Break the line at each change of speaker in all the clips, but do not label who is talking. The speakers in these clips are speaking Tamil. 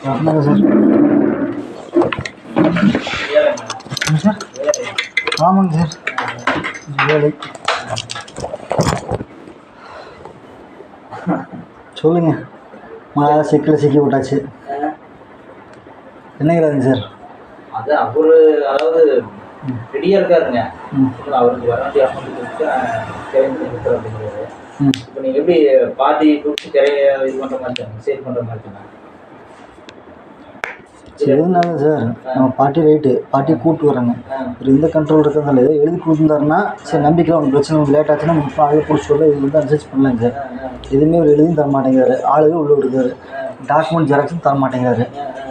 ஆமாங்க சார். சார் ஆமாங்க சார். வேலை சொல்லுங்க. மழை சிக்கல் சிக்கி விட்டாச்சு. என்னங்கிறாருங்க சார்?
அது அவரு அதாவது ரெடியாக இருக்காருங்க. அவருக்கு வர வேண்டிய அமௌண்ட் அப்படிங்கிறது. இப்போ நீங்கள் எப்படி பார்ட்டி கொடுத்து திரைய இது பண்ணுற மாதிரி தானே, சேல் பண்ணுற மாதிரி தானே?
எதுனால சார் நம்ம பார்ட்டி ரைட்டு, பார்ட்டி கூப்பிட்டு வரோங்க. ஒரு எந்த கண்ட்ரோல் இருக்கிறதுனால ஏதோ எழுதி கொடுத்துருந்தாருன்னா சரி நம்பிக்கை ஒன்று பிரச்சனை லேட் ஆச்சுன்னா இப்போ ஆளு பிடிச்சி சொல்ல இது வந்து ரிசர்ச் பண்ணலாங்க சார். எதுவுமே ஒரு எழுதியும் தர மாட்டேங்கிறாரு. ஆளுகள் உள்ளே விடுக்காரு. டாக்குமெண்ட் ஜெராக்ஸும் தர மாட்டேங்கிறாரு.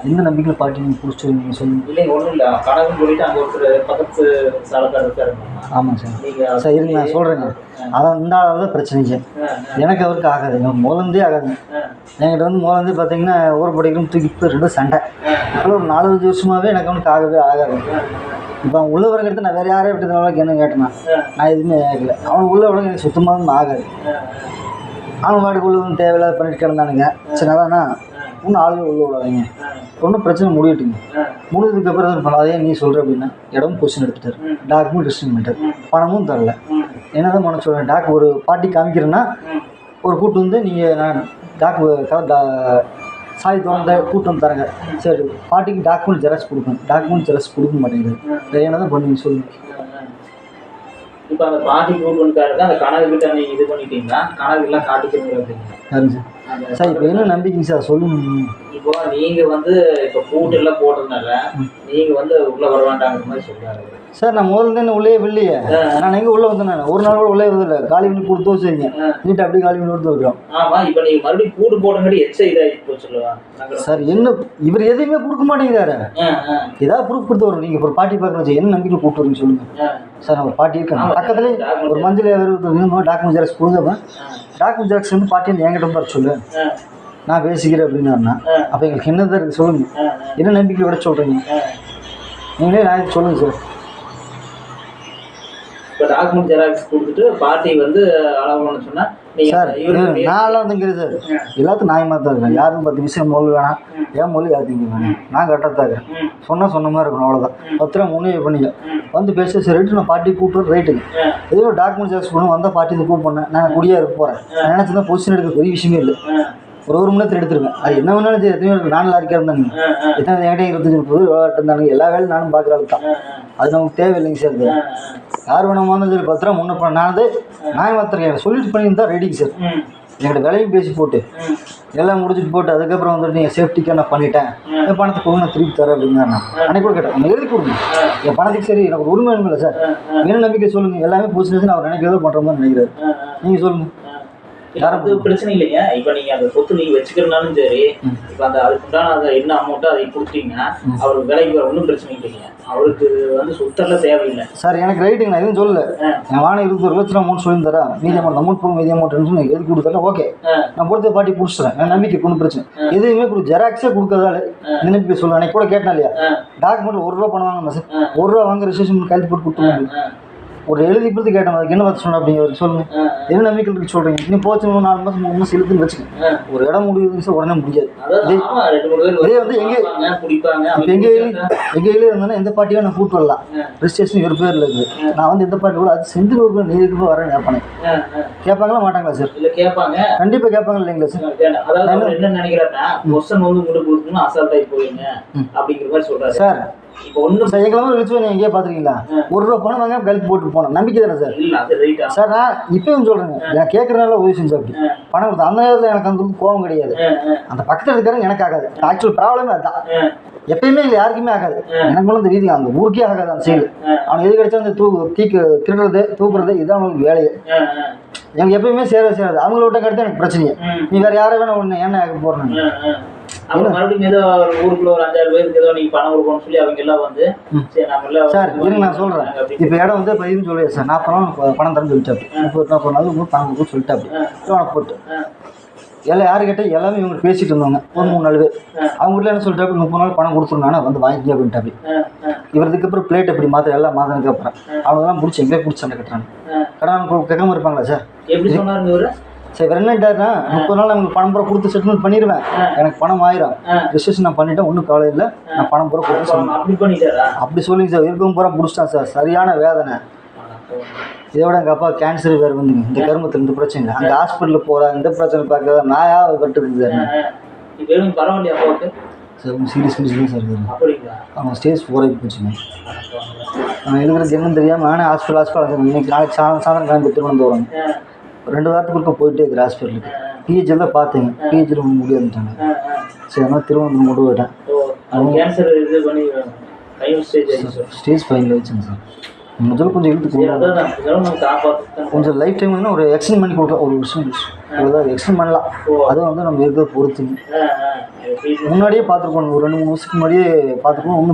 எந்த நம்பிக்கையில் பார்ட்டி நீங்கள் பிடிச்சி நீங்கள் சொல்லுங்கள்.
இல்லைங்க, ஒன்றும் இல்லை. கணக்குன்னு சொல்லிட்டு அங்கே ஒருத்தர் பக்கத்து சாலக்கார் இருக்காரு.
ஆமாங்க சார். சார் இருங்க நான் சொல்கிறேங்க. அதான் இந்த ஆளால் தான் பிரச்சனைங்க. எனக்கு அவருக்கு ஆகாது. எனக்கு முதலேருந்தே ஆகாதுங்க. என்கிட்ட வந்து முதலேருந்தே பார்த்தீங்கன்னா ஊரை படிக்கணும் தூக்கி இப்போ ரெண்டும் சண்டை. இப்போ ஒரு 4-5 வருஷமாகவே எனக்கு அவனுக்கு ஆகவே ஆகாது. இப்போ அவன் உள்ள வரங்கிறது நான் வேறு யாரையும் விட்டு என்ன கேட்டேன்னா நான் எதுவுமே கேட்கல. அவனுக்கு உள்ள விட எனக்கு சுத்தமாக ஆகாது. அவன் வாட்டுக்குள்ளே வந்து தேவையில்லாத பண்ணிட்டு கிடந்தானுங்க. சரி அதாண்ணா இன்னும் ஆளுகள் உள்ள விடாதீங்க. ஒன்றும் பிரச்சனை முடியட்டுங்க. முடிஞ்சதுக்கப்புறம் தான் பண்ண. அதே நீ சொல்கிற அப்படின்னா இடமும் பொசிஷன் எடுத்துட்டார். டாக்குமெண்ட் ரிசீவ் பண்ணிட்டார். பணமும் தரல. என்ன தான் பண்ண சொல்கிறேன். டாக்கு ஒரு பார்ட்டி காமிக்கிறேன்னா ஒரு கூட்டு வந்து நீங்கள் நான் டாக்கு சாய் திறந்த கூட்டு வந்து தரேங்க. சரி பார்ட்டிக்கு டாக்குமெண்ட் ஜெராக்ஸ் கொடுக்கணும். டாக்குமெண்ட் ஜெராக்ஸ் கொடுக்க மாட்டேங்குது. என்ன தான் பண்ணுவீங்க சொல்லுங்கள்.
இப்போ அந்த பார்ட்டி கூட்டு வந்துட்டாருங்க. அந்த கனவு கிட்ட நீங்கள் இது பண்ணிட்டீங்கன்னா கனவுலாம் காட்டிக்கிறீங்க அப்படிங்க.
சரிங்க சார். சார் இப்போ என்ன நம்பிக்கைங்க சார் சொல்லுங்கள்.
இப்போ நீங்கள் வந்து இப்போ கூட்டெல்லாம் போட்டதுனால நீங்கள் வந்து உள்ளே வர வேண்டாங்கிற மாதிரி சொல்கிறாரு
சார். நான் முதல்ல என்ன உள்ளே வெளியே நான் எங்கே உள்ளே வந்தேன். நான் ஒரு நாள் கூட உள்ளே வரதில்லை. காலி பண்ணி கொடுத்து வச்சுருங்க. நீட்டு அப்படி காலி பண்ணி கொடுத்து வைக்கிறோம்.
ஆமாம். இப்போ நீங்கள் மறுபடியும் கூட்டு போட்டங்காட்டி இதாகி போய் சொல்லுவாங்க
சார். என்ன இவர் எதையுமே கொடுக்க மாட்டேங்கிறாரு. ஏதாவது ப்ரூஃப் கொடுத்து வரும். நீங்கள் ஒரு பார்ட்டி பார்க்கணும். என்ன நம்பிக்கை கூப்பிட்டு வரீங்க சொல்லுங்கள் சார். நம்ம பார்ட்டி இருக்கேன் பக்கத்துலேயே ஒரு மஞ்சள் டாக்குமெண்ட் ஜெராக்ஸ் கொடுங்கப்பா. டாக்குமெண்ட் ஜெராக்ஸ் வந்து பார்ட்டி வந்து என்கிட்ட வர சொல்லு. நான் பேசிக்கிறேன் அப்படின்னா அப்போ எங்களுக்கு என்னதான் இருக்குது சொல்லுங்கள். என்ன நம்பிக்கை விட சொல்கிறீங்க நீங்களே நான் சொல்லுங்கள் சார்.
இப்போ டாக்குமெண்ட் ஜெராக்ஸ் கொடுத்துட்டு பார்ட்டி வந்து அளவு பண்ண சொன்னால்
சார் நான்லாம் வந்துங்கிறது சார் எல்லாத்துக்கும் நியாயமாக தான் இருக்கேன். யாரும் 10 விஷயம் மொழி வேணாம். ஏன் மொழி யாத்திங்க வேணாம். நான் கரெக்டாக தான் இருக்கேன். சொன்ன மாதிரி இருக்கணும். அவ்வளோதான். 10 ரூபா முன்னே பண்ணிக்க வந்து பேச சரி ரைட்டு. நான் பார்ட்டி கூப்பிட்டு ரைட்டுங்க. ஏதோ டாக்குமெண்ட் ஜெராக்ஸ் பண்ணணும் வந்தால் பார்ட்டி கூப்பிட்டு பண்ணேன். நான் குடியாக இருக்க போகிறேன். நான் நினச்சி தான் பொசிஷன் எடுக்க பெரிய விஷயமே இல்லை. ஒரு மணி நேரத்தில் எடுத்துருவேன். அது என்ன வேணாலும் சரி. எத்தனை பேருக்கு நானும் லாரிக்காக இருந்தாங்க. எத்தனை என்கிட்ட 25 விளையாட்டு இருந்தாங்க. எல்லா வேலையும் நானும் பார்க்குற ஆள் தான். அது நமக்கு தேவையில்லைங்க சார். அது யார் வேணாமா இருந்தாலும் சரி 10 ரூபா முன்னே பண்ண நான் வந்து நியாயமாத்திருக்கேன். சொல்லிட்டு பண்ணியிருந்தா ரெடிங்க சார். என்கிட்ட வேலையும் பேசி போட்டு எல்லாம் முடிச்சுட்டு போட்டு அதுக்கப்புறம் வந்துட்டு நீங்கள் சேஃப்டிக்காக நான் பண்ணிட்டேன். என் பணத்தை கொடுங்க நான் திருப்பி தரேன் அப்படிங்கிறார். நான் அன்னைக்கு கூட கேட்டேன். நீங்கள் எழுதி கொடுங்க என் பணத்துக்கு. சரி எனக்கு ஒரு உரிமை இல்லை சார். என்ன நம்பிக்கை சொல்லுங்கள். எல்லாமே போச்சுன்னு அவர் நினைக்கிறதோ பண்ணுற மாதிரி நினைக்கிறாரு. நீங்கள் சொல்லுங்கள்.
அது பிரச்சனை இல்லைங்க. இப்போ நீங்கள் அந்த சொத்து நீங்கள் வச்சுக்கிறனாலும் சரி. இப்போ அந்த அதுக்குண்டான அதை என்ன அமௌண்ட்டோ அதை கொடுத்தீங்கன்னா அவருக்கு விலைக்கு வர ஒன்றும் பிரச்சனை இல்லைங்க. அவருக்கு வந்து சொத்தெல்லாம் தேவையில்லை
சார். எனக்கு ரைட்டுங்க. நான் எதுவும் சொல்லலை. என் வாங்க 21 லட்சம் அமௌண்ட் சொல்லி தரேன். மீதி அமௌண்ட் போகும். மீதி அமௌண்ட் எதுக்கு கொடுத்தா ஓகே நான் பொறுத்த பார்ட்டி பிடிச்சிட்டேன். என் நம்பிக்கை ஒன்றும் பிரச்சனை எதுவுமே ஜெராக்ஸே கொடுக்கறதால இந்த நம்பிக்கை சொல்லுவேன். எனக்கு கூட கேட்டேன் இல்லையா டாக்குமெண்ட் 1 ரூபா பண்ணுவாங்க சார். 1 ரூபா வாங்க ரிஜிஸ்ட்ரேஷன் கைது போட்டு கொடுத்துருவாங்க. ஒரு எழுதி கொடுத்து கேட்டேன். அதுக்கு என்ன பார்த்து சொன்னேன் அப்படிங்கிற சொல்லுங்கள். என்ன நம்பிக்கை இருக்கு சொல்கிறீங்க. இன்னும் போச்சு 4 மாதம் 3 மாதம் இழுத்துன்னு வச்சுக்கேன். ஒரு இடம் முடியுதுங்க சார். உடனே முடியாது. இதே வந்து எங்கள் ஏரியா இருந்தேன்னா எந்த பார்ட்டியாக நான் கூப்பிட்டு வரலாம். ரிஜிஸ்ட்ரேஷன் ஒரு பேரில் இருக்குது. நான் வந்து எந்த பார்ட்டி கூட அது செஞ்சு ஒரு நீதிக்கு போய் வரேன் கேட்பானே. கேட்பாங்களா மாட்டாங்களா சார்?
இல்லை கேட்பாங்க.
கண்டிப்பாக கேட்பாங்க இல்லைங்களா சார்?
அதாவது என்ன நினைக்கிறேன்னா கொஸ்டன் வந்து உங்களுக்கு கொடுக்கணும் அசால்ட்டாகி போவீங்க அப்படிங்கிற மாதிரி சொல்கிறாரு சார். இப்போ ஒன்றும்
சார் எங்கெல்லாம் ரிச்சு நீங்கள் எங்கேயா பார்த்துருக்கீங்களா? 1 ரூபா பணம் வாங்க கழுத்து போட்டு போனேன். நம்பிக்கை தானே சார்?
இல்லை அது ரைட்டா
சார். நான் இப்போயும் சொல்கிறேங்க. நான் கேட்குறதுனால உதவி செஞ்சு அப்படி பணம் கொடுத்தேன். அந்த நேரத்தில் எனக்கு அந்த கோவம் கிடையாது. அந்த பக்கத்தில் இருக்கிறவங்க எனக்கு ஆகாது. ஆக்சுவல் ப்ராப்ளமே அதுதான். எப்பயுமே இல்லை யாருக்குமே ஆகாது. எனக்கு இந்த ரீதி அந்த ஊருக்கே ஆகாது. அந்த செயல் அவன் எது கிடைச்சா அந்த திருடுறது தூக்குறது இதுதான் அவங்களுக்கு வேலையை. எனக்கு எப்பயுமே சேராது. அவங்களோட கிடைத்தா எனக்கு பிரச்சனையே. நீ வேறு யாரை வேணா ஒன்று என்ன ஆக போகிறேன்.
மறுபடியும் ஏதோ ஊருக்குள்ள ஒரு 5-6 பேருக்கு ஏதோ நீங்கள் பணம் கொடுக்கணும்னு சொல்லி அவங்க எல்லாம் வந்து
சார் இருங்க நான் சொல்கிறேன். இப்போ இடம் வந்து பதிவுன்னு சொல்லுவேன் சார். 40 பணம் தரேன்னு சொல்லிட்டாப்பி. 30 நாள் பணம் கொடுக்க சொல்லிட்டாப்பி. உனக்கு போட்டு எல்லாம் யாரு கேட்டால் எல்லாமே இவங்க பேசிட்டு இருந்தாங்க. ஒரு 3-4 பேர் அவங்க வீட்டில் என்ன சொல்லிட்டாப்பி 30 நாள் பணம் கொடுத்துருந்தானே வந்து வாங்கிக்க அப்படின்ட்டாப்பி. இவருக்கு அப்புறம் பிளேட் எப்படி மாற்ற எல்லாம் மாற்றினதுக்கு அப்புறம் அவங்கெல்லாம் முடிச்சு எங்கே பிடிச்சி சண்டை கட்டுறாங்க. கடன் கேட்காம இருப்பாங்களா சார்?
எப்படி சொன்னாருங்க இவர்?
சரி வேறு என்னட்டாருன்னா 30 நாள் உங்களுக்கு பணம் பூரா கொடுத்து செட்டில்மெண்ட் பண்ணிடுவேன், எனக்கு பணம் ஆயிரும், ரிஜிஸ்ட்ரேஷன் நான் பண்ணிட்டேன், ஒன்றும் கவலை இல்லை, நான் பணம் பூரா கொடுத்து சொல்லுவேன்.
அப்படி பண்ணிட்டாரா?
அப்படி சொல்லிங்க சார். இருக்கும் பூரா முடிச்சிட்டான் சார். சரியான வேதனை. இதோட எங்கள் அப்பா கேன்சர் வேறு வந்துங்க, இந்த கருமத்தில் இந்த பிரச்சனை இல்லை. அந்த ஹாஸ்பிட்டலுக்கு போகிறேன், இந்த பிரச்சனை பார்க்குறதா நாயா கட்டுருக்கு சார்.
இப்போ எதுவும் பரவாயில்லையா அப்பாவுக்கு?
சார் சீரியஸ் கண்டிஷன் சார் இருக்குது.
அப்படிங்களா?
அவன் ஸ்டேஜ் 4 ஆகி போச்சுங்க. அவன் இருக்கிறது என்னன்னு தெரியாமல் நானே ஹாஸ்பிட்டல் இன்னைக்கு நாளைக்கு சாயந்தரம் கிளம்பி திருவனந்தபுரம் 2 வாரத்துக்குள்ள போயிட்டே இருக்கிற ஹாஸ்பிட்டலுக்கு. பிஹெச்சில் தான் பார்த்தேங்க, பிஹெச்சில் ஒன்று முடியாதுட்டாங்க. சரி அதனால் திருவனந்தபுரம் கொண்டு போயிட்டேன்.
கேன்சர் இது பண்ணி
ஸ்டேஜ் 5 வச்சுங்க சார். முதல்ல கொஞ்சம் கொஞ்சம் லைஃப் டைம் வந்து ஒரு எக்ஸ்டெண்ட் பண்ணி கொடுக்கலாம், ஒரு வருஷம் இவ்வளோதான் எக்ஸ்டெண்ட் பண்ணலாம். அதுவும் வந்து நம்ம இருக்கிறத பொறுத்துங்க. முன்னாடியே பார்த்துருக்கோம், ஒரு 2-3 வருஷத்துக்கு முன்னாடியே பார்த்துருக்கோம்.